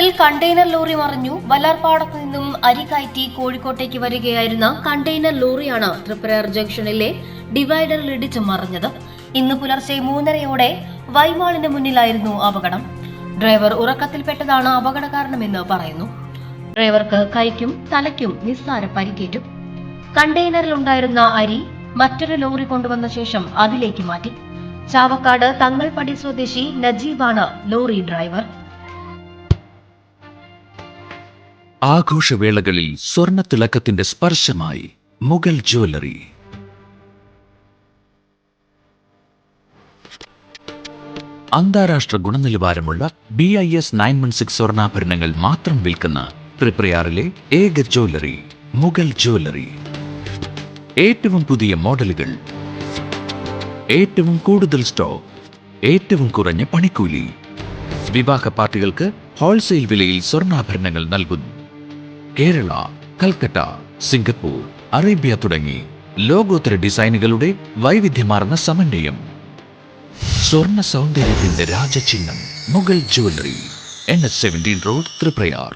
തൃപ്രയാറിൽ container lorry മറിഞ്ഞു. വല്ലാർപാടത്ത് നിന്നും അരി കയറ്റി കോഴിക്കോട്ടേക്ക് വരികയായിരുന്ന കണ്ടെയ്നർ ലോറിയാണ് തൃപ്രയാർ ജംഗ്ഷനിലെ ഡിവൈഡറിൽ ഇടിച്ച് മറിഞ്ഞത്. ഇന്ന് പുലർച്ചെ 3:30-ഓടെ വൈമാളിന് മുന്നിലായിരുന്നു അപകടം. ഡ്രൈവർ ഉറക്കത്തിൽപ്പെട്ടതാണ് അപകട കാരണമെന്ന് പറയുന്നു. ഡ്രൈവർക്ക് കൈക്കും തലയ്ക്കും നിസ്സാര പരിക്കേറ്റു. കണ്ടെയ്നറിലുണ്ടായിരുന്ന അരി മറ്റൊരു ലോറി കൊണ്ടുവന്ന ശേഷം അതിലേക്ക് മാറ്റി. ചാവക്കാട് തങ്ങൾപടി സ്വദേശി നജീബാണ് ലോറി ഡ്രൈവർ. ആഘോഷവേളകളിൽ സ്വർണ്ണത്തിളക്കത്തിന്റെ സ്പർശമായി മുഗൾ ജ്വല്ലറി. അന്താരാഷ്ട്ര ഗുണനിലവാരമുള്ള BIS 916 സ്വർണ്ണാഭരണങ്ങൾ മാത്രം വിൽക്കുന്ന തൃപ്രയാറിലെ ഏക ജ്വല്ലറി മുഗൾ ജ്വല്ലറി. ഏറ്റവും പുതിയ മോഡലുകൾ, ഏറ്റവും കൂടുതൽ സ്റ്റോക്ക്, ഏറ്റവും കുറഞ്ഞ പണിക്കൂലി. വിവാഹ പാർട്ടികൾക്ക് ഹോൾസെയിൽ വിലയിൽ സ്വർണ്ണാഭരണങ്ങൾ നൽകുന്നു. കേരള, കൽക്കട്ട, സിംഗപ്പൂർ, അറേബ്യ തുടങ്ങി ലോകോത്തര ഡിസൈനുകളുടെ വൈവിധ്യമാർന്ന സമന്വയം. സ്വർണ്ണ സൗന്ദര്യത്തിന്റെ രാജചിഹ്നം Mughal jewellery, NH 17 road, Triprayar.